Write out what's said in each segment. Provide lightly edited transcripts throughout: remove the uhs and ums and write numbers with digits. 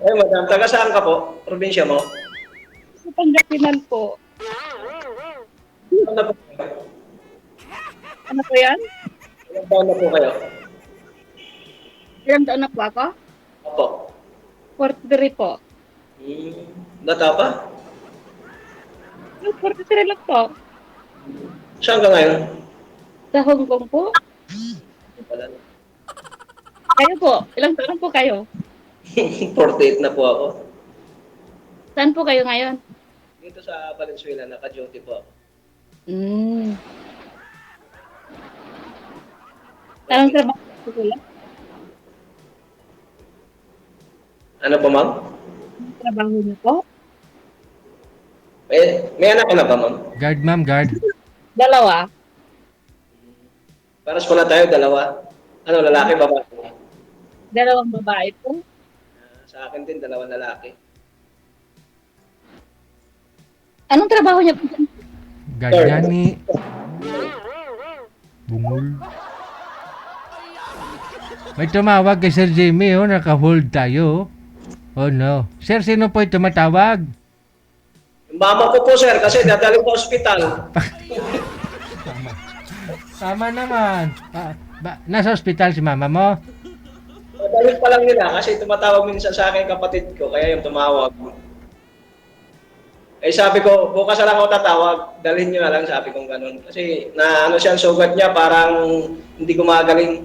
Ay, madam, taga saan ka po? Probinsya mo? Sa Pangasinan po. Ilan na po kayo? Ano po yan? Ilang taon na po kayo? Ilang taon na po ako? Opo. 43 po. Bata pa? 43 lang po. Saan ka ngayon? Sa Hong Kong po. Wala na. Kayo po. Ilang taon po kayo? 48 na po ako. Saan po kayo ngayon? Dito sa Valenzuela, naka-duty po ako. Anong trabaho po kuya? Ano po, ma'am? Anong trabaho niyo po? May anak ka na ba, ma'am? Guard, ma'am, guard. Dalawa. Paras po na tayo, dalawa. Ano, lalaki, babae? Dalawang babae po. Sa akin din, dalawang lalaki. Anong trabaho niyo po? Guard nga ni. Bungol. May tumawag kay Sir Jimmy, oh. Naka-hold tayo. Oh no. Sir, sino po yung tumatawag? Yung mama ko po, sir, kasi dadalhin ko ospital. Tama naman. Nasa ospital si mama mo? Dadalhin pa lang nila kasi tumatawag minsan sa akin kapatid ko, kaya yung tumawag. Eh sabi ko, bukas na lang ako tatawag, dalhin nyo na lang, sabi kong ganun. Kasi na ano siya, sugat niya, parang hindi gumagaling.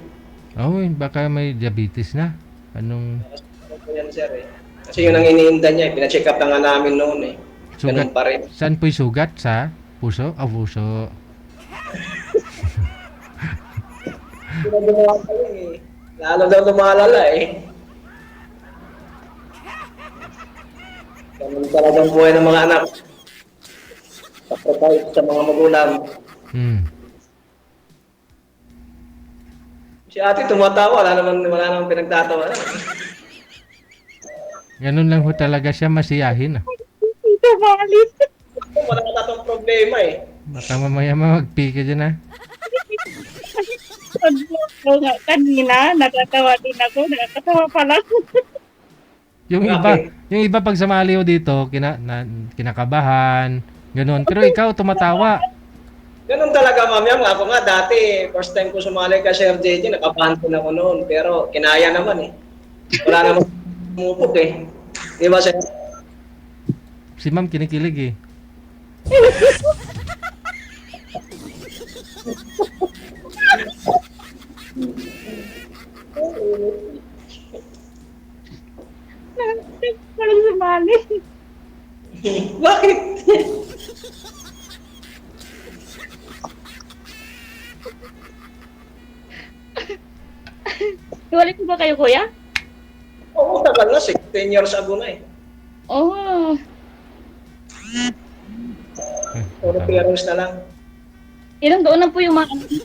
Oh, baka may diabetes na. Anong Ano po yan, sir, eh. Kasi yun ang iniinda niya, pina-check up na nga namin noon eh. Ganun sugat? pa rin. Saan po yung sugat? Sa puso? Ah, puso. Gumagaling eh. Lalo daw lumalala eh. Ganun talagang buhay ng mga anak. Sacrifice sa mga magulang. Si ate tumatawa, wala naman pinagtatawa. Ganun lang ho talaga siya masiyahin. Ah. Ito, malis. Wala na itong problema eh. Baka mamaya mag-pika dyan ah. So, kanina, natatawa din ako. Nakakatawa pala. Yung iba pag sumali ho dito, kinakabahan, ganun. Pero ikaw tumatawa. Ganun talaga, ma'am. Yan, ako nga dati, first time ko sumali kay Sir JJ, nakabahan din ako noon. Pero kinaya naman eh. Wala namang umupok eh. Di ba, sir? Si ma'am kinikilig eh. Parang sumali. Bakit? Hiwalay po ba kayo, kuya? Oo, tagal na. 10 years ago na eh. Oh, Puro parents na lang. ilang taon na po yung mga anak niyo?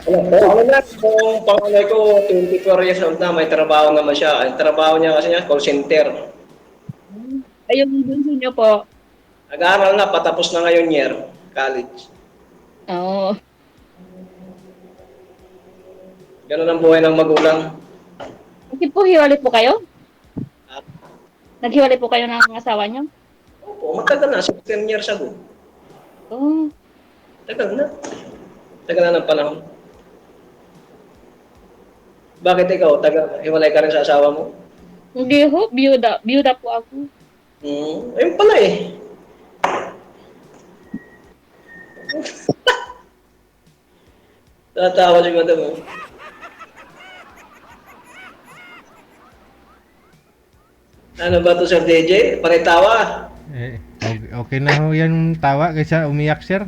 Ano na, yung panganay ko, 24 years old na, may trabaho naman siya. Ang trabaho niya kasi niya, call center. Ayun, bunso niyo po. Nag-aaral na, patapos na ngayon year, college. Oo. Ganun ang buhay ng magulang. Kasi po, hiwalay po kayo? At, Naghiwalay po kayo ng asawa niyo? opo, matagal na, 16 years ago. Oo. Tagal na. Tagal na ng panahon. Bakit ikaw, hiwalay ka rin sa asawa mo? Hindi ho, biyuda. Biyuda po ako. Ayun pala eh. Tatawa si madam oh. Ano ba to, Sir DJ? Panitawa. Okay na ho yan tawa kaysa umiyak, sir.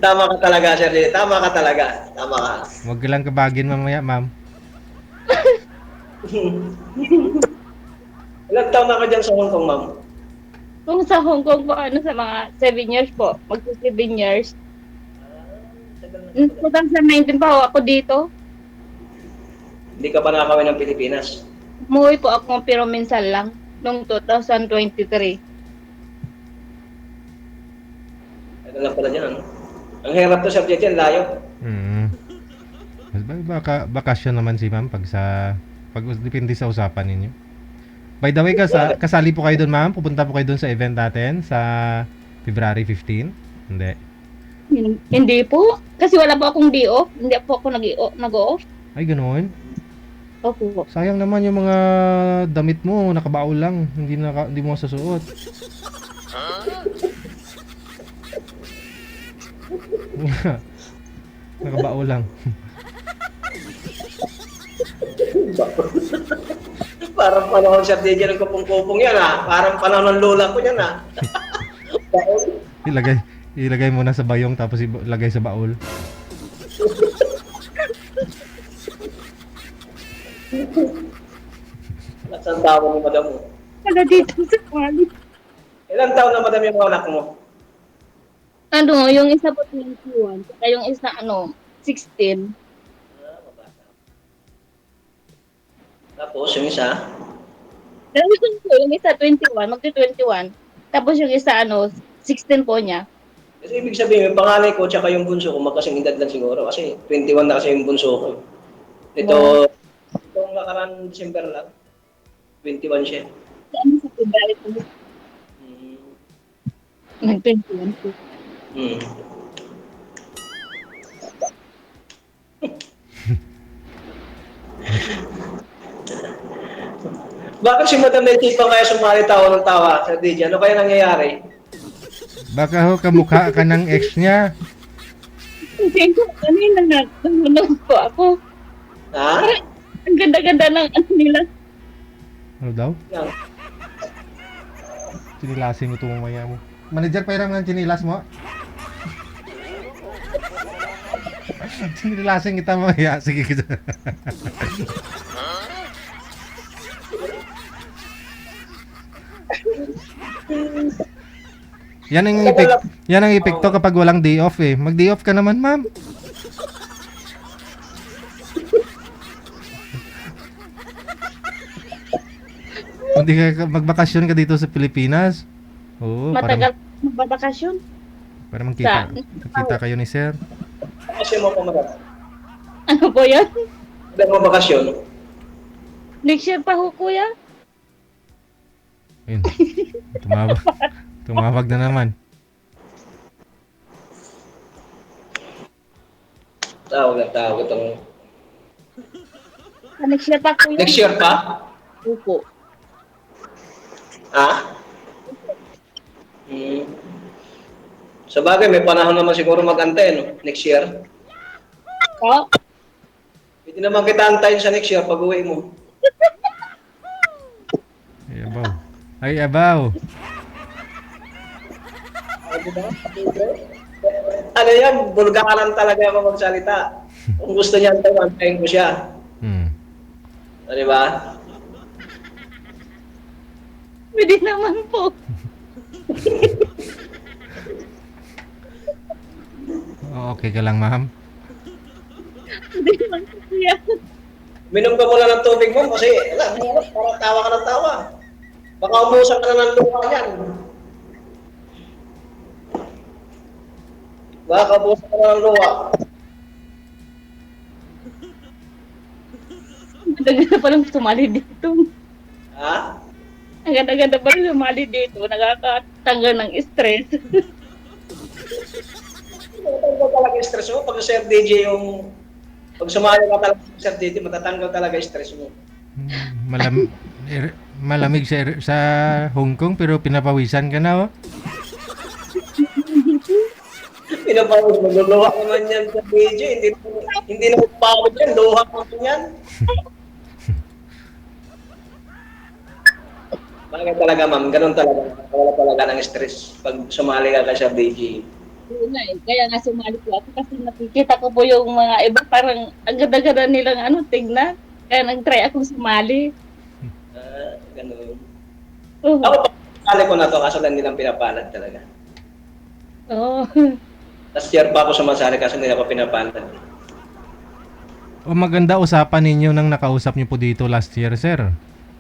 Tama ka talaga, Sir DJ. Tama ka talaga. Tama ka. Huwag lang kabagin mamaya, ma'am. Ilang taon na ka dyan sa Hong Kong, ma'am? Kung sa Hong Kong po, ano, sa mga 7 years po. Magsa 7 years. 2019 pa ho ako dito. Hindi ka pa nakakawin ng Pilipinas. Umuwi po ako pero minsan lang. Noong 2023. Ano lang pala dyan, ano? Ang hirap to, Sir JJ, ang layo. Bakasyon naman si ma'am pag depende sa usapan ninyo. By the way, kasali po kayo doon, ma'am? Pupunta po kayo doon sa event natin sa February 15? Hindi. Hindi po. Kasi wala po akong day off. Hindi po ako nag-off. Ay, ganoon. Opo. Sayang naman yung mga damit mo, nakabaon lang. Hindi mo sasuot. Nakabaon lang. Parang panahon Sir DJ ng kupong-kupong yan Parang panahon ng lola ko yan Ilagay mo na sa bayong tapos ilagay sa baul. Ilang taon mo, madam mo? Wala dito sa kwali. Ilang taon na madam yung mga anak mo? Ano, yung isa po 21. Saka yung isa 16. Tapos yung isa? Tapos yung isa 21, magti-21. Tapos yung isa 16 po niya. Kasi ibig sabihin, yung panganay ko tsaka yung bunso ko, magkasing edad lang siguro. Kasi 21 na kasi yung bunso ko. Itong nakaraan December lang. 21 siya. Ano sa February po? Nag-21 po. Bakit si Madam Netipang kaya sumali tawa ng tawa sa DJ? Ano kaya nangyayari? Baka ho kamukha ka ng ex niya. Hindi ko, kanina nanonood po ako. Ha? Ang ganda-ganda ng nila. Ano daw? Yan. Sinilasin mo ito mamaya mo. Manager, pairam ng sinilas mo. Sinilasin kita mamaya. Sige kita. Yan ang epekto kapag walang day off eh. Mag-day off ka naman, ma'am. Hindi ka magbakasyon ka dito sa Pilipinas. Oo, Matagal magbabakasyon. para makita kayo ni sir. Bakasyon mo pa, Madam. Ano po yan? Ilan mo bakasyon? Next year pa ho, kuya. Ayun. Tumawag na naman. Tawag itong... Next year pa, kuya. Next year pa? Opo. Ha? Sa bagay, may panahon naman siguro mag-antay, no? Next year. Po? Pwede naman kita antayin sa next year pag uwi mo. Ay, abaw. Ay, abaw. Ano yan, bulgaran talaga ako magsalita. Kung gusto niya antayin ko siya. O, di ba? Pwede naman po. Okay ka lang, ma'am? Pwede naman po, kuya. Minom ka muna ng tubig mo kasi parang tawa ka ng tawa. Baka umusak ka na ng luha yan. Baka umusak ka na ng luha. Ang ganda-ganda pa lang sumali dito. Ha? Ang ganda-ganda pa rin sumali dito. Nakakatanggal ng stress. Matatanggal talaga yung stress mo. Pag Sir DJ yung... Pag sumali ka talaga sa Sir DJ, matatanggal talaga yung stress mo. Malamig sa Hong Kong pero pinapawisan ka na, oh. Pinapawag mo, luluha naman yan sa DJ. Hindi na magpawag yan. Luha naman yan. Bakit talaga, ma'am? Ganun talaga. Wala talaga ng stress pag sumali ka sa DJ. Oo nga eh. Kaya nga sumali po ako kasi nakikita ko po yung mga iba parang ang ganda-ganda nilang tignan. Kaya nag-try akong sumali. Ganun. Oo. Ako pa, sumali ko na to kaso lang nilang pinapalad talaga. Oo. Last year pa ako sumasali kasi nila ko pinapalad. O maganda usapan ninyo nang nakausap niyo po dito last year, sir.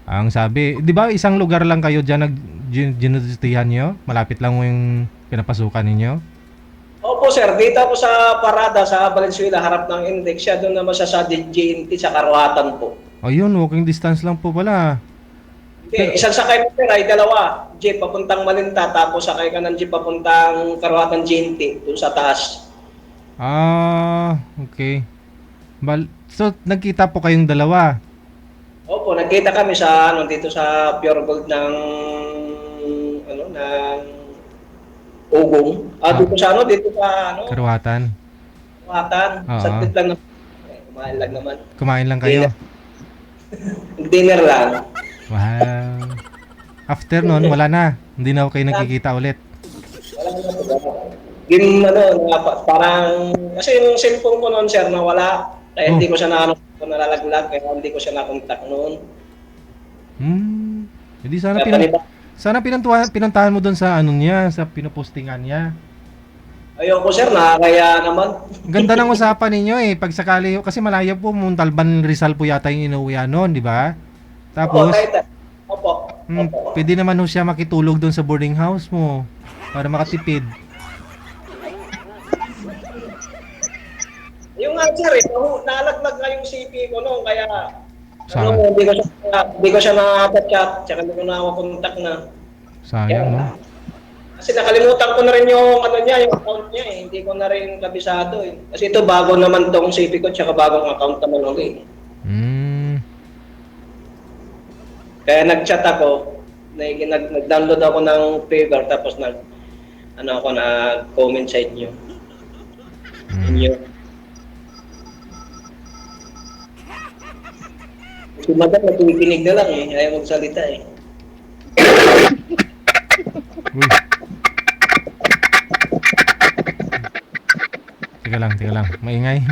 Ang sabi, di ba isang lugar lang kayo dyan ginudutihan nyo? Malapit lang mo yung pinapasukan ninyo? Opo sir, dito ako sa parada sa Valenzuela, harap ng Index. Siya doon naman siya sa GNT sa Karuhatan po. Ayun, walking distance lang po pala. Hindi, isang sakay mo sir ay dalawa. Jeep papuntang Malinta, tapos sakay ka ng jeep papuntang Karuhatan GNT, doon sa taas. Ah, okay. So, nagkita po kayong dalawa. Opo, nagkita kami sa ano dito sa Pure Gold ng ano ng Ugong. Dito sa ano, dito sa ano, Karuhatan. Karuhatan. Oo. Saglit lang naman. Kumain lang naman. Kumain lang kayo. Dinner lang. Wow. After nun, wala na. Hindi na kayo nagkikita ulit. Wala na po. Yung ano, parang, kasi yung cellphone ko noon, sir, nawala. Kaya hindi ko siya nalalaglag, kaya hindi ko siya nakontak noon. Hindi sana Kaya sana pinuntahan mo doon sa ano niya, sa pinupostingan niya. ayoko, sir, nakakaya naman. Ganda ng usapan ninyo eh. Pag sakali, kasi malayo po, Montalban Rizal po yata yung inuwian noon, di ba? Tapos, Opo. pwede naman ho siya makitulog doon sa boarding house mo para makatipid. Yung nga, sir, nalaglag na yung CP ko noon, kaya Saan? ano, hindi ko siya nakaka-chat, tsaka hindi ko nakakontak na. Sayang, no? Kasi nakalimutan ko na rin yung ano niya, yung account niya eh. Hindi ko na rin kabisado eh. Kasi ito bago naman tong CP ko, tsaka bagong account naman ulit. Kaya nag-chat ako, nag-download ako ng Favor, tapos nag-comment sa inyo. Si Madam, nakikinig na lang eh. Ayaw magsalita eh. Uy. Teka lang. Maingay.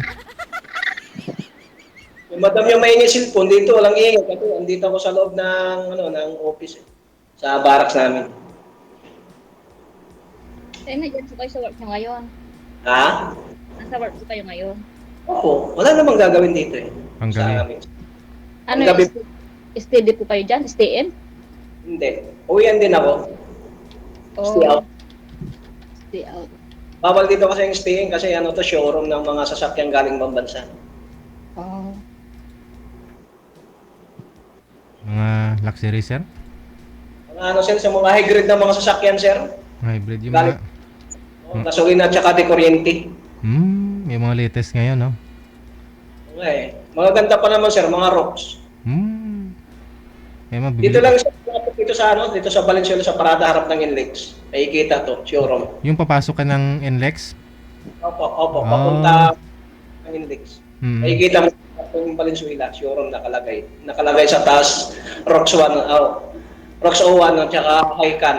Si Madam yung maingay cellphone, dito walang ingay kasi andito ako sa loob ng office eh. Sa barracks namin. Nandiyan po kayo sa work nyo ngayon. Ha? Nasa work po kayo ngayon. Oo, wala namang gagawin dito eh. Ang Sa galing. amin. Ano, Gabi. steady po kayo dyan? Stay in? Hindi. Uwian din ako. Stay out. Stay out. Bawal dito kasi yung stay in kasi ano to, showroom ng mga sasakyan galing ibang bansa. Oh. Mga luxury, sir? Mga ano sir, sa mga high grade na mga sasakyan sir. Hybrid yung Galing. mga... Gasolina at saka de kuryente. Yung mga latest ngayon, no? Okay. Mga ganda pa naman sir, mga rocks. Kaya mabibili. Dito lang siya, dito sa Valenzuela sa parada harap ng Inlex. Makikita to, showroom. Yung papasok ka ng NLEX? Opo, papunta ng Inlex. Mm. Makikita mo yung Valenzuela, showroom nakalagay. Nakalagay sa taas, Rocks 1, Rocks 01 at saka Highcan.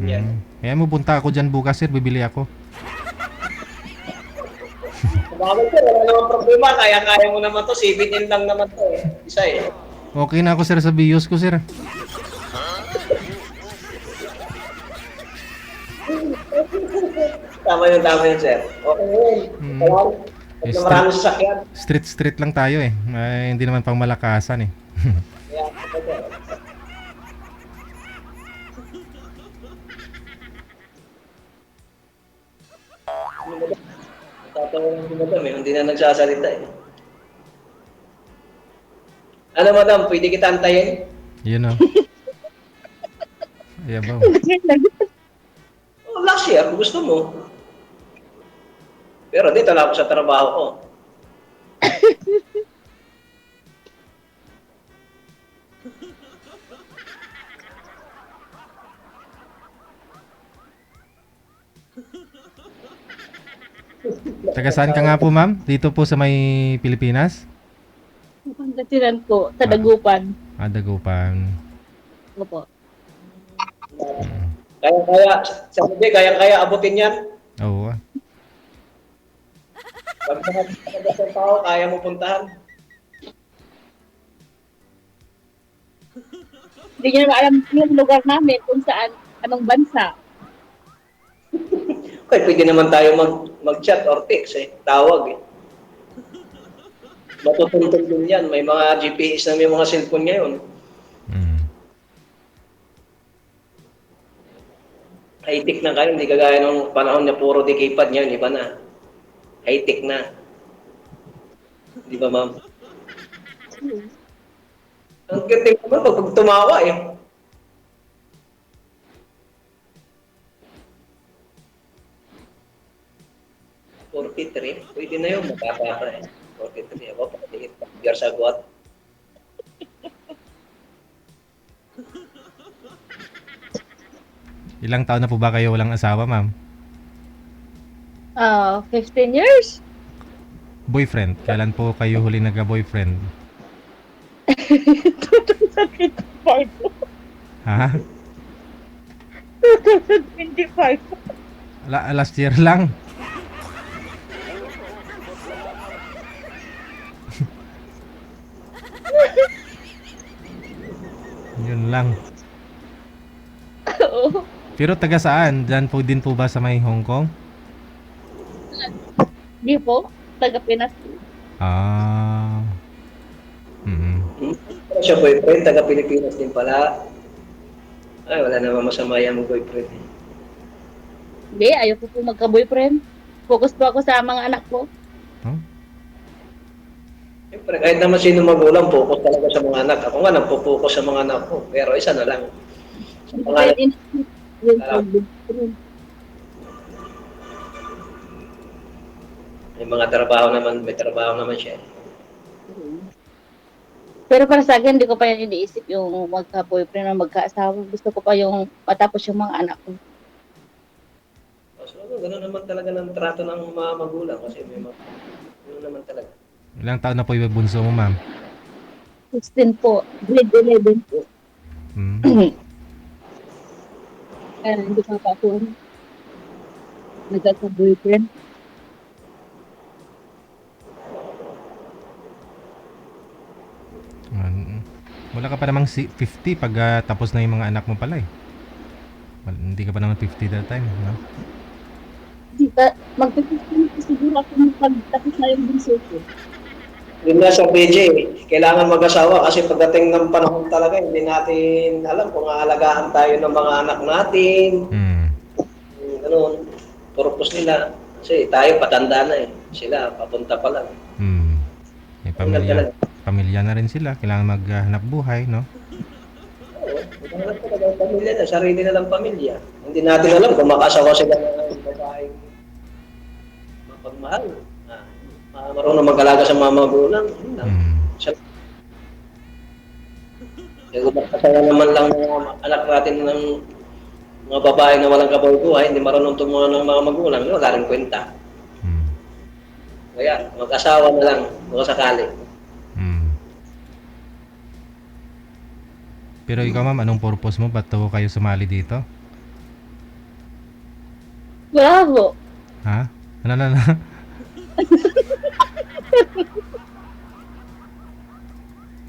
Yan. Kaya mo punta ako dyan bukas, sir. Bibili ako. Bakit sir, wala naman problema. Kaya mo naman to, 7 lang naman to eh. Isa eh. Okay na ako, sir, sa bios ko, sir. Tama yun sir. Okay yun. Kaya na maraming sasakyan. Street lang tayo eh. Hindi naman pang malakasan eh. Kaya, sir. Tatawa lang si Madam eh, hindi na nagsasalita eh. Ano Madam, pwede kita antayin? Yun o. Ayabaw. Oh, last year, kung gusto mo. Pero dito lang ako sa trabaho ko. Taga saan ka nga po, ma'am? Dito po sa may Pilipinas? Pangasinan po, sa Dagupan. Dagupan. Opo. Kaya abutin yan. Oo. Pag nakakita sa tao, kaya mo puntahan. Hindi nyo naman alam yung lugar namin kung saan, anong bansa. Okay, pwede naman tayo mag-chat or text eh. Tawag eh. Matutuntun din yan. May mga GPS na may mga cellphone ngayon. High-tech na kayo, hindi kagaya nung panahon niya puro di keypad niya, iba na. High-tech na. Di ba, ma'am? Ang ganda naman pag tumawa eh. $43, pwede na yun, magkakaka eh. 43, ako, pagkakit, pag-year sa guwat. Ilang taon na po ba kayo walang asawa, ma'am? 15 years. Boyfriend, kailan po kayo huli nagka-boyfriend? 2025. Ha? 2025. Last year lang. Yun lang. Oo. Pero taga saan? Diyan po din po ba sa may Hong Kong? Di po. Taga Pinas. Ah. Mm. Pero siya boyfriend, taga Pilipinas din pala. Ay, wala naman masama yan mong boyfriend. Hindi, ayoko po magka-boyfriend. Focus po ako sa mga anak ko. Oh? Siyempre, kahit naman sino magulang, focus talaga sa mga anak. Ako nga, nagpo-focus sa mga anak ko. Pero isa na lang. Sa mga anak, may trabaho naman siya. Pero para sa akin, hindi ko pa yan iniisip yung magka-boyfriend o magka-asawa. Gusto ko pa yung matapos yung mga anak ko. So, gano'n naman talaga ng trato ng mga magulang kasi may mga, gano'n naman talaga. Ilang taon na po yung bunso mo, ma'am? 16 po. Grade 11 po. Hmm. Kaya hindi pa ako nagka-boyfriend. Wala ka pa namang 50 pag tapos na yung mga anak mo pala eh. Hindi ka pa naman 50 that time, no? Hindi ka, magpapagpapag ko siguro ako ng pagtapos na yung bunso ko. Yun nga sa PJ, kailangan mag-asawa kasi pagdating ng panahon talaga, hindi natin alam kung aalagaan tayo ng mga anak natin. Ganun, purpose nila. Kasi tayo patanda na eh. Sila, papunta pa lang. May pamilya na rin sila. Kailangan maghanap buhay, no? Oo, maghanap talaga ang pamilya na, sarili na lang pamilya. Hindi natin alam kung makasawa sila ng babaeng mapagmahal. Marunong mag-alaga sa mga magulang. Kung magkasawa naman lang ng anak natin ng mga babae na walang kabuhay, hindi marunong tumuha ng mga magulang, wala rin kwenta. Kaya mag-asawa na lang kung sakali. Pero ikaw, ma'am, anong purpose mo? Ba't to kayo sumali dito? Wala po. Ha? Ano?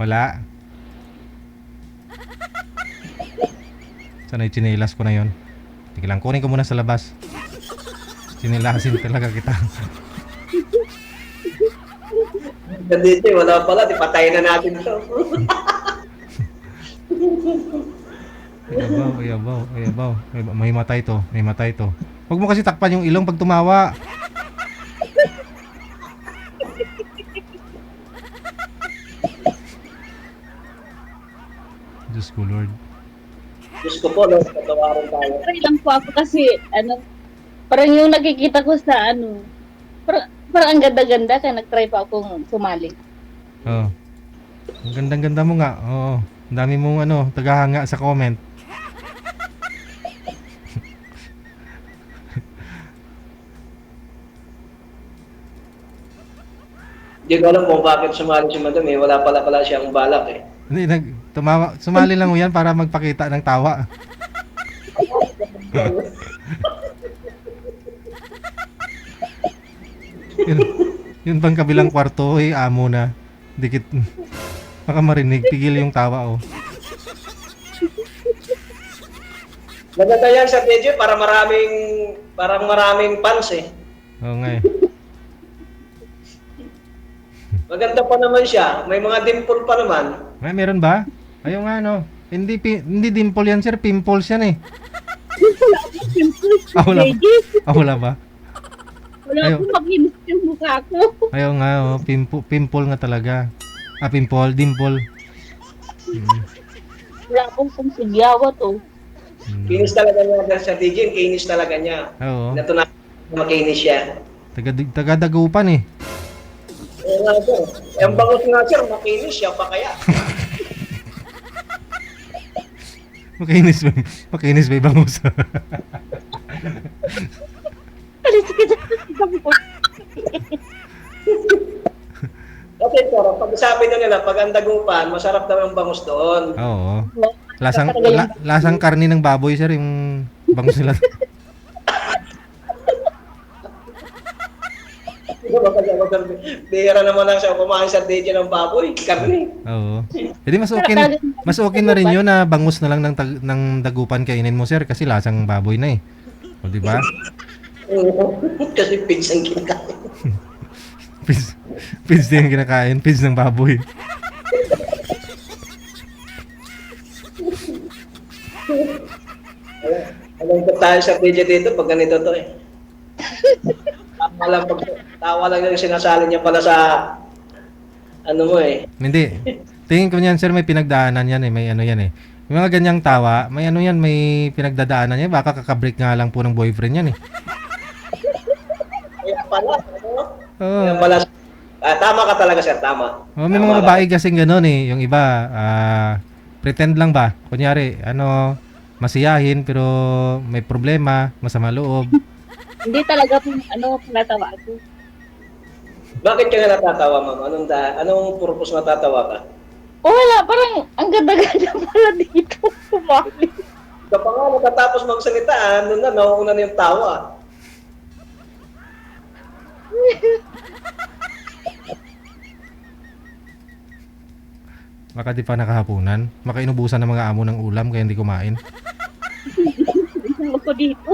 Wala. Sana ichinelas ko na yon. Tingnan lang, kunin ko muna sa labas. Chinelasin talaga kita. Dito, wala pala, di patay na natin ito. Ayabaw. May matay to. Huwag mo kasi takpan yung ilong pag tumawa. Diyos ko, Lord. Diyos ko po, no, patawarin tayo. Try lang po ako kasi, parang yung nakikita ko sa, parang ang ganda-ganda, kaya nag-try pa akong sumali. Oo. Ang gandang-ganda mo nga. Oo. Ang dami mong tagahanga sa comment. Hindi ko alam kung bakit sumali si Madam eh. Wala pala siyang balak eh. Hindi, sumali lang mo yan para magpakita ng tawa. yun bang kabilang kwarto, amo na. Dikit. Baka marinig, tigil yung tawa, oh. Maganda yan sa medyo para maraming fans eh. Oo nga eh. Maganda pa naman siya. May mga dimple pa naman. Meron ba? Ayaw nga, no. Hindi dimple yan, sir. Pimples yan eh. Wala akong pimples. Ah, wala ba? JJ. Wala ba? Wala Ayaw. akong makinis yung mukha ko. Ayaw nga, oh, pimple nga talaga. Pimple, dimple. Wala akong pangsigyawa to. Kinis talaga niya sa DJ, kinis talaga niya. Oo. Natunayan na makinis siya. Taga-dagupan eh. Oo nga sir. Ang bangus nga sir, makinis siya pa kaya. Makinis ba yung bangus? Alis ka dyan. Kasi sir, pag sabi na nila, pag ang dagupan, masarap daw ang bangus doon. Oo. Lasang karni ng baboy, sir, yung bangus nila. Diba ba kasi ako sir, bihira naman lang siya kumain sa DJ ng baboy, karni. Oo. Hindi mas okay na rin yun na bangus na lang ng dagupan kainin mo, sir, kasi lasang baboy na eh. O, di ba? Oo. Kasi pigs ang kinakain. Pids din yung kinakain, pids ng baboy. Alam ko tayo sa DJ dito pag ganito to eh. Tawa lang yung sinasali niya pala sa ano mo eh. Hindi. Tingin ko niyan, sir, may pinagdaanan yan eh. May ano yan eh. May mga ganyang tawa, may ano yan, may pinagdadaanan yan. Baka kakabreak nga lang po ng boyfriend yan eh. Kaya pala, ano? Oo. Kaya pala, tama ka talaga sir, tama. Oh, may mga babae kasing gano'n eh. Yung iba, pretend lang ba? Kunyari, masiyahin pero may problema, masama loob. Hindi talaga po, pinatawa ako. Bakit ka nga natatawa, ma'am? Anong purpose natatawa ka? Wala, parang ang ganda-ganda pala dito. Kumali. Kapag nga natatapos magsalita, ano na, nauuna na yung tawa. Baka di pa nakahapunan. Makainubusan ng mga amo ng ulam kaya hindi kumain. Isang ako dito.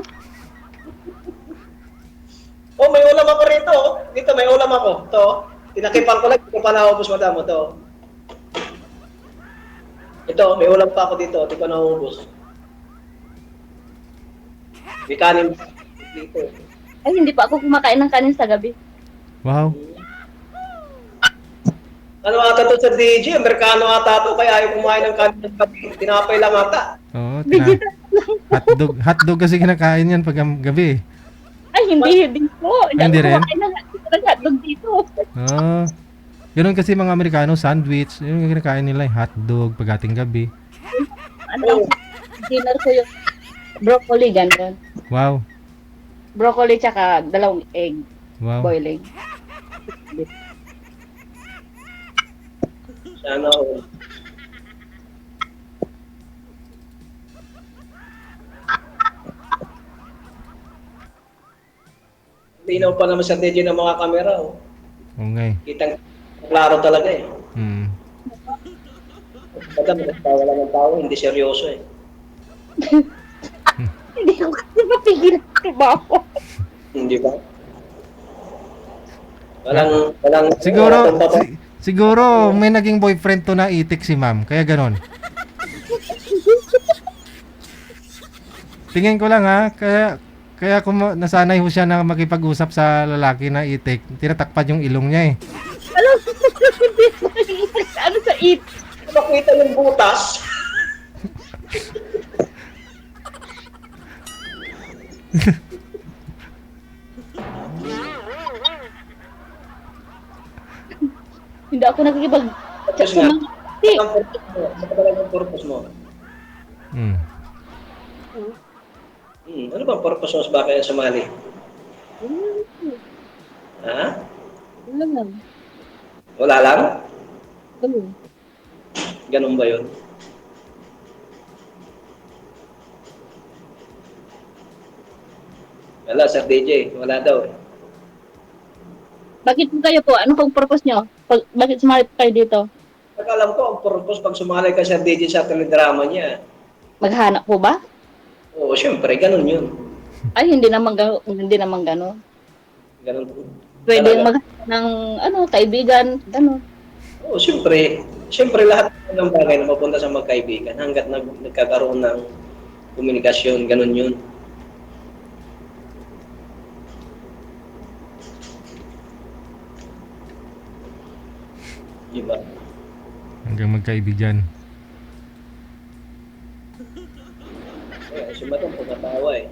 Oh, may ulam ako rito. Oh. Dito, may ulam ako. To. Tinakipan ko lang, hindi ko pa naubos, madam. To. Ito, may ulam pa ako dito. Hindi ko naubos. May kanin dito. Ay, hindi pa ako kumakain ng kanin sa gabi. Wow. Ano ata to sa DJ? Amerikano ata to, kaya ayaw kumain ng kanin ng gabi. Tinapay lang ata. Oo, Vegetarian. hotdog kasi kinakain yan pag gabi eh. Ay, hindi po. Hindi ako rin? kumakain ng hotdog dito. Oo. Ganun kasi mga Amerikano, sandwich, yun yung kinakain nila, hotdog pag ating gabi. Ano, dinner ko yung broccoli, gano'n. Wow. Broccoli tsaka dalawang egg Wow. boiling. Sana all. Linaw pa naman sa DJ ng mga kamera. Oh. Oo nga eh. Kitang klaro talaga eh. Hmm. Madam, tawa lang ng tao, hindi seryoso eh. Hindi ko kasi mapigil ang trabaho. Hindi ba? Walang Siguro may naging boyfriend to na itik si ma'am, kaya ganon. Tingin ko lang ha, kaya kung nasanay ho siya na makipag-usap sa lalaki na itik, tinatakpan yung ilong niya eh. Alam mo, hindi ko nakikita ano sa it. makita yung butas. Hindi ako nakikipag... Tapos sa nga, mga... Hindi. ang purpose mo? Ano talaga yung purpose mo? Hmm. Ano ba ang purpose mo sa bakit yung sumali? Ha? Wala lang. Wala lang? Ganun. Ganun ba yun? Wala, Sir DJ. Wala daw eh. Bakit po kayo po? Ano pong purpose nyo? Bakit sumali po kayo dito? Pag alam ko, ang purpose pag sumali ka Sir DJ sa teledrama niya, Maghanap po ba? oo, syempre, ganun yun. Ay, hindi naman gano'n. Ganun. Pwede Talaga. maghanap ng kaibigan, gano'n. Oo, syempre. Syempre, lahat ng bagay na mapunta sa magkaibigan hanggat nagkakaroon ng komunikasyon, ganun yun. Diba? Hanggang magkaibigan. Si Madam pagkatawa eh.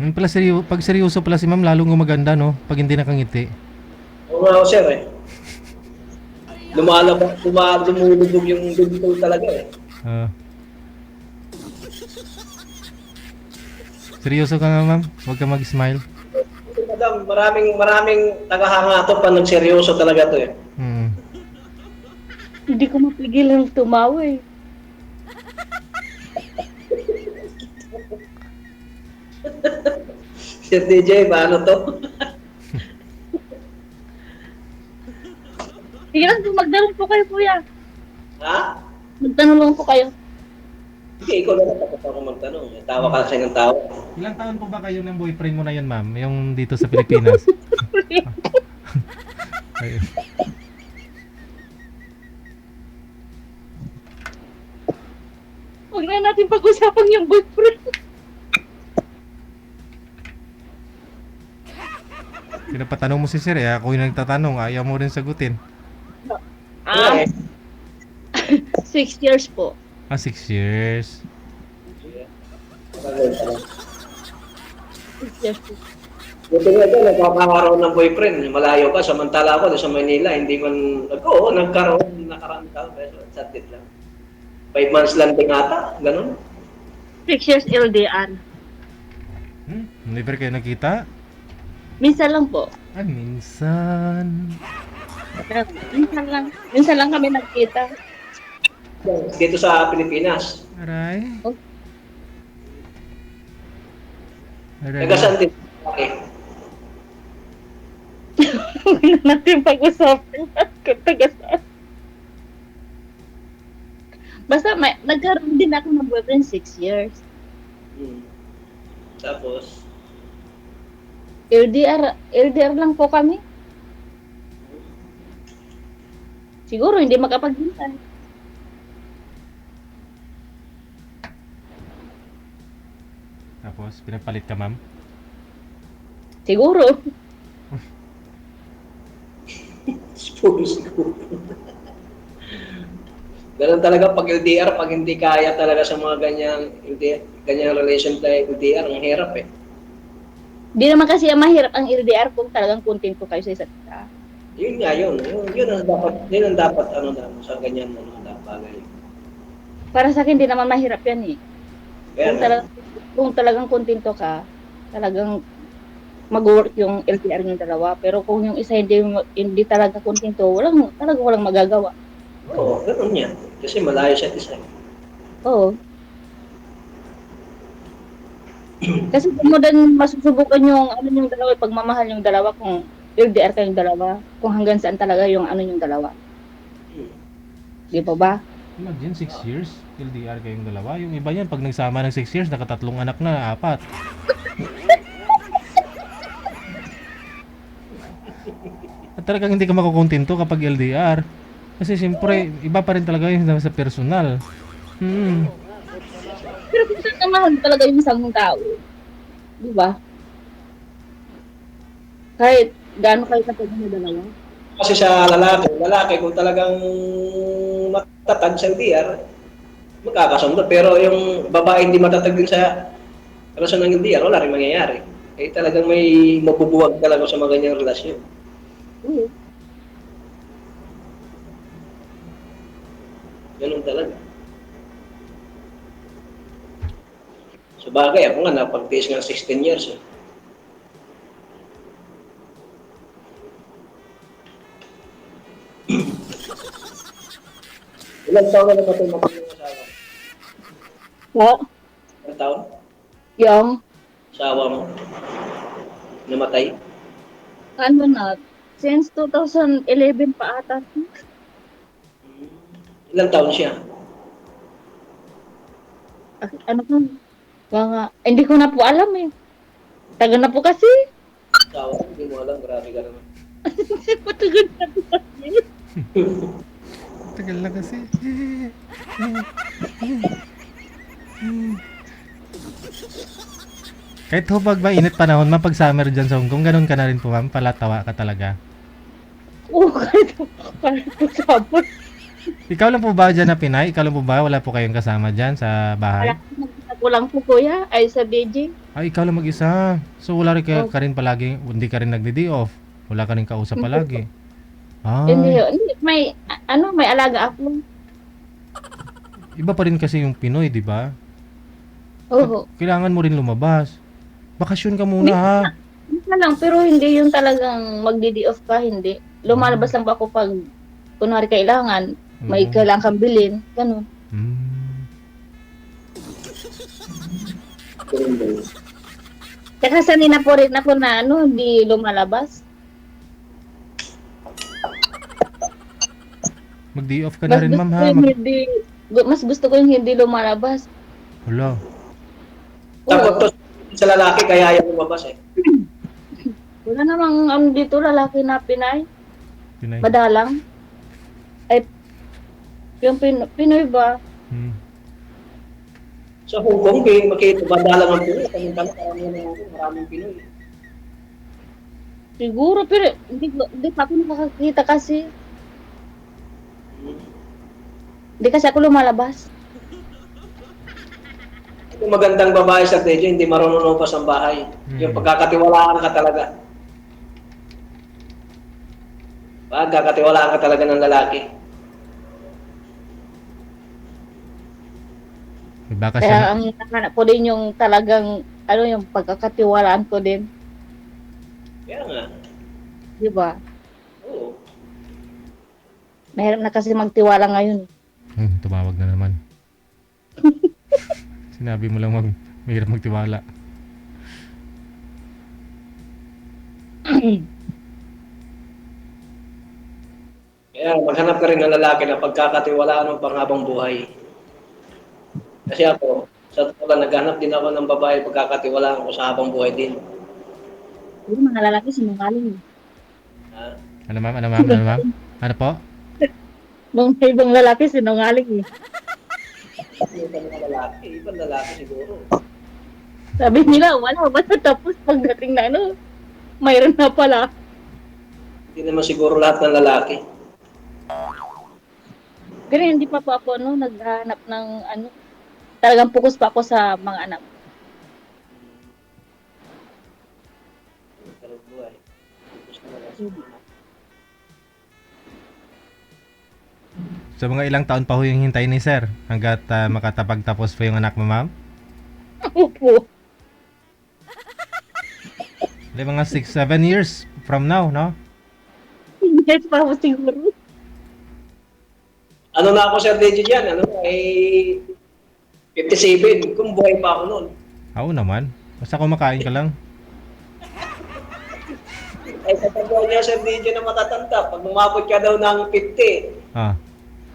Pala pag seryoso pala si ma'am, lalong gumaganda, no? Pag hindi nakangiti. Oo nga ako, sir eh. Lumulubog yung dugtong talaga eh. Ah. Seryoso ka nga, ma'am? Huwag ka mag-smile. Kasi Madam, maraming tagahanga to pa nagseryoso talaga to eh. Hmm. Hindi ko mapigilan tumawa eh. Sir DJ, paano to? Sige lang po, magtanong po kayo, kuya. Ha? Magtanong lang po kayo. Sige, ikaw na lang tapos ako magtanong. Tawa ka kasi ng tawa. Ilang taon po ba kayo ng boyfriend mo na yun, ma'am? Yung dito sa Pilipinas? Ayun. Huwag na natin pag-usapan yung boyfriend. Pinapatanong mo si sir eh. Ako yung nagtatanong. Ayaw mo rin sagutin. Yeah. 6 years po. 6 years. 6 years po. Buti nga ito, nagkakaroon ng boyfriend. Malayo ka, samantala ako sa Manila, hindi man, nagkaroon, nakaraan ka, pero satit lang. 5 months lang din ata, ganun. 6 years LDR. Never kayo nakita? Minsan lang po. Minsan. Minsan lang kami nagkita. Dito sa Pilipinas. Aray. Oh. Aray. Nagasan din. Okay. Huwag na natin pag-usapan kung taga saan. Basta nagkaroon din ako ng boyfriend 6 years. Tapos, LDR lang po kami. Siguro hindi makapag-hintay. Tapos, pinapalit ka, ma'am? Siguro. siguro. Ganun talaga pag LDR, pag hindi kaya talaga sa mga ganyang relation tayo LDR, ang hirap eh. Di naman kasi mahirap ang LDR kung talagang kontento kayo sa isa't isa. Yun nga yun. Yun ang dapat sa ganyan bagay. Para sa akin, di naman mahirap yan eh. Kaya Kung talagang kontento ka, talagang mag-work yung LDR ng dalawa. Pero kung yung isa hindi talaga kontento, walang magagawa. oo, ganun yan. Kasi malayo sa isa. Oo. Kasi kung mo din masusubukan yung yung dalawa, pagmamahal yung dalawa kung LDR kayong dalawa, kung hanggang saan talaga yung yung dalawa. Di ba ba? Imagine 6 years, LDR kayong dalawa. Yung iba yan, pag nagsama ng 6 years, nakatatlong anak na, 4. At talagang hindi ka makukontento kapag LDR. Kasi siyempre, iba pa rin talaga yung sa personal. Pero kung saan mahal talaga yung isang tao, di ba? Kahit gaano kayo katagal na dalawa. Kasi sa lalaki kung talagang matatag sa LDR, magkakasundo. Pero yung babae hindi matatag din sa relasyon ng LDR, wala rin mangyayari. Eh talagang may mabubuwag talaga sa mga ganyang relasyon. Ganun talaga. So bagay, ako nga napag-tiis nga 16 years eh. Ilang taon na namatay mo yung asawa? Oo. Ilang taon? Yung, Asawa mo? Namatay? ano na, since 2011 pa ata. Ilang taon siya? Ano po? Hindi ko na po alam eh. Tagal na po kasi. Asawa, hindi mo alam, grabe ka naman. Matagal na po kasi. Tagal na kasi. Kahit ho pag mainit panahon, ma'am, pag summer dyan sa Hong Kong, ganun ka na rin po, ma'am. Palatawa ka talaga. Oo, kahit po sabon. Ikaw lang po ba dyan na Pinay? Ikaw lang po ba? Wala po kayong kasama dyan sa bahay? Wala ko lang po kuya, ay sa BJ. Ay, ikaw lang mag-isa. So, wala rin ka rin palagi, hindi ka rin nagdi-day off. Wala ka rin kausap palagi. Hindi, Ay, hindi, may alaga ako. iba pa rin kasi yung Pinoy, di ba? Oo. Kailangan mo rin lumabas. Bakasyon ka muna, ha? Minsan lang, pero hindi yung talagang magdi off ka, hindi. Lumalabas lang ba ako pag kunwari kailangan, may Oo. kailangan kang bilhin, ganun. Hmm. Kaya sanay na po rin ako na hindi lumalabas. Mag-day off ka na rin, ma'am, ha? Mas gusto ko yung hindi lumalabas. Wala. Takot to sa lalaki, kaya ayaw lumabas eh. Wala namang dito lalaki na Pinay, Pinay. madalang. Ay, yung Pinoy ba? Hmm. Sa Hong Kong, makita ba dalang ang Pinoy? Maraming Pinoy. Siguro, pero hindi pa ako nakakita kasi. Hindi kasi ako lumalabas. Yung magandang babae sa Tejo, hindi marunong pa sa bahay. Yung pagkakatiwalaan ka talaga. Pagkakatiwalaan ka talaga ng lalaki. Baka Kaya siya, ang hinahanap ko din yung talagang, yung pagkakatiwalaan ko din. Kaya nga. Di ba? Oo. Mahirap na kasi magtiwala ngayon. tumawag na naman. Sinabi mo lang mahirap magtiwala. Kaya maghanap ka rin ng lalaki na pagkakatiwalaan ng panghabang buhay. Kasi ako, sa totoo lang, naghanap din ako ng babae pagkakatiwalaan ko sa habang buhay din. Yung mga lalaki sinungaling. Ha? Ano ma'am? Ano ma'am? Ano ma'am? Ano po? Nung ibang lalaki sinungaling eh. Ibang lalaki siguro. Sabi nila, wala ba tapos pagdating na mayroon na pala. Hindi naman siguro lahat ng lalaki. Pero hindi pa po ako naghahanap ng talagang focus pa ako sa mga anak. Pero buhay. So mga ilang taon pa ho yung hintay ni sir hanggat makatapagtapos po yung anak mo, ma'am? Opo. Di mga 6-7 years from now, no? Yes pa ako siguro. Ano na ako, Sir Deji, dyan? 57. Kung buhay pa ako noon. Oo naman. Basta kumakain ka lang. Ay, sa tagpuan niya, Sir Deji, na matatanda. Pag umabot ka daw ng 50, Ah.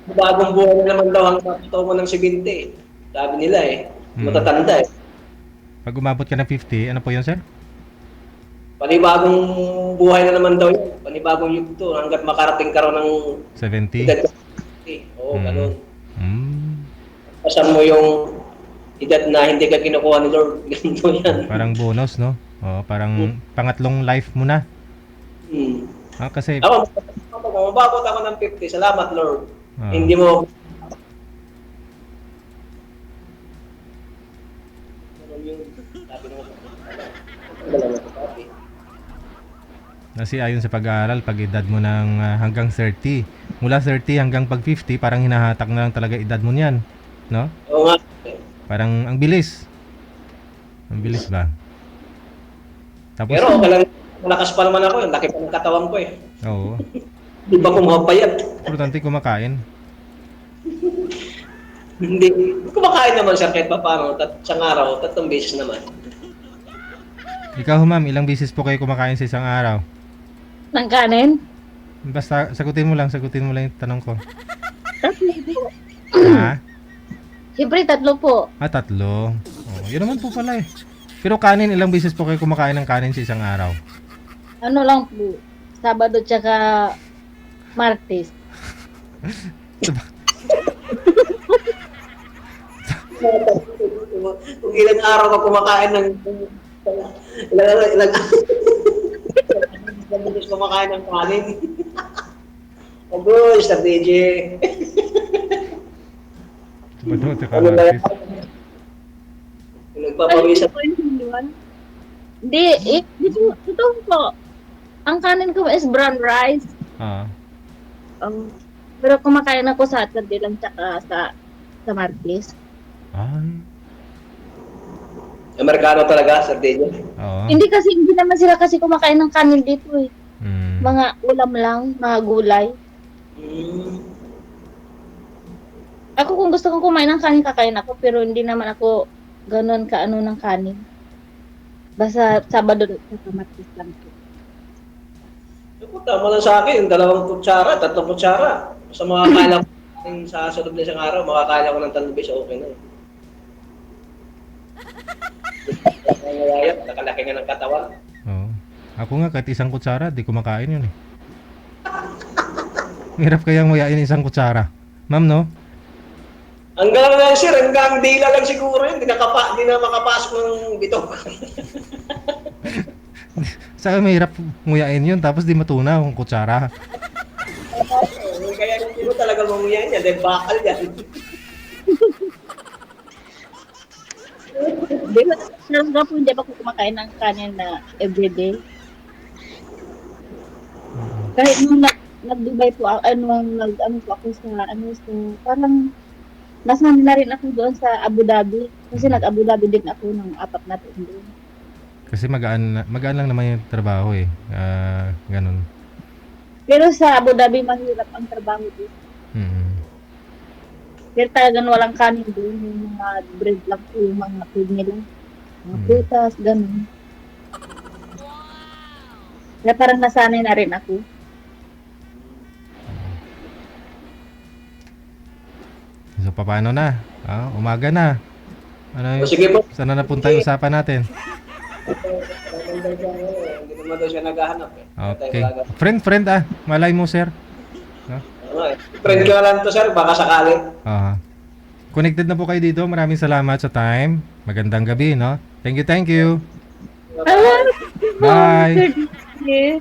bagong buhay na naman daw ang matuto mo ng 70. Sabi nila matatanda eh. Pag umabot ka ng 50, ano po yun, sir? Panibagong buhay na naman daw yun. Panibagong yugto hanggat makarating ka raw ng 70? edad. Oo, ganun. Mm. Pasan mo yung edad na hindi ka kinukuha ni Lord. Ganito yan. Parang bonus, no? Oo, parang pangatlong life mo na. Kasi, Ako, kung umabot ako ng 50, salamat Lord. Ah. Hindi mo kasi ayon sa pag-aaral, pag edad mo ng hanggang 30, mula 30 hanggang pag 50, parang hinahatak na lang talaga edad mo niyan, no? Oo nga. Parang ang bilis. Ang bilis ba? Tapos, Pero okay lang, malakas pa naman ako. Ang laki pa ng katawan ko eh. oo. Di ba ko mapayat? Importante kumakain. Hindi. Kumakain naman siya kahit pa paano. Isang araw, 3 beses naman. Ikaw, ma'am, ilang beses po kayo kumakain sa isang araw? Ng kanin? Basta sagutin mo lang yung tanong ko. Tatlo po. Ha? Siyempre, 3 po. 3. Oh, yun naman po pala eh. Pero kanin, ilang beses po kayo kumakain ng kanin sa isang araw? Ano lang po, Sabado tsaka Martes. Kung ilang araw ka kumakain ng ilang beses kumakain ng kanin. Agoy, Sir DJ. Sabado at saka Ano ba yan? Martes. Nagpapawisan. Hindi, dito po. Ang kanin ko is brown rice. Ah. Pero kumakain ako sa Saturday lang tsaka sa Martes. Ay. Amerikano talaga, Sir DJ. Oo. Hindi naman sila kasi kumakain ng kanin dito eh. Mm. Mga ulam lang, mga gulay. Ako kung gusto kong kumain ng kanin, kakain ako. Pero hindi naman ako ganun kaano ng kanin. Basta Sabado at Martes lang po. Ako, tama lang sa akin, 2 kutsara, 3 kutsara. Sa mga kailang sa sunod na isang araw, makakain ako ng 3 beses, okay na. Nakalaki nga ng katawan. Oo. Ako nga kahit isang kutsara, di kumakain yun eh. Hirap kayang muyain isang kutsara. Ma'am, no? Hanggang lang sir, hanggang dila lang siguro yun, di na makapasok ng bitok. Saka mahirap nguyain yun, tapos di matunaw ang kutsara. Kaya hindi mo talaga mamuyain yan, dahil bakal yan. Hindi ba ako kumakain ng kanin na everyday? Kahit nung nag-Dubai po ako, nag-ano po ako sa parang nasanay na rin ako doon sa Abu Dhabi. Kasi nag-Abu Dhabi din ako ng 4 na taon doon. Kasi magaan lang naman yung trabaho eh. Ganun. Pero sa Abu Dhabi, mahirap ang trabaho doon. Mm. Pero talagang walang kanin doon. Yung mga bread lang po, yung mga food nila. Mga prutas, ganun. Kaya parang nasanay na rin ako. So, paano na? Umaga na. Ano yung, Sige po. saan na napunta yung usapan natin? Hindi naman daw siya naghahanap eh. Okay. Friend Malay mo, sir. No? Friend ko lang to sir, baka sakali. Connected na po kayo dito. Maraming salamat sa time. Magandang gabi, no? Thank you. Bye. Bye.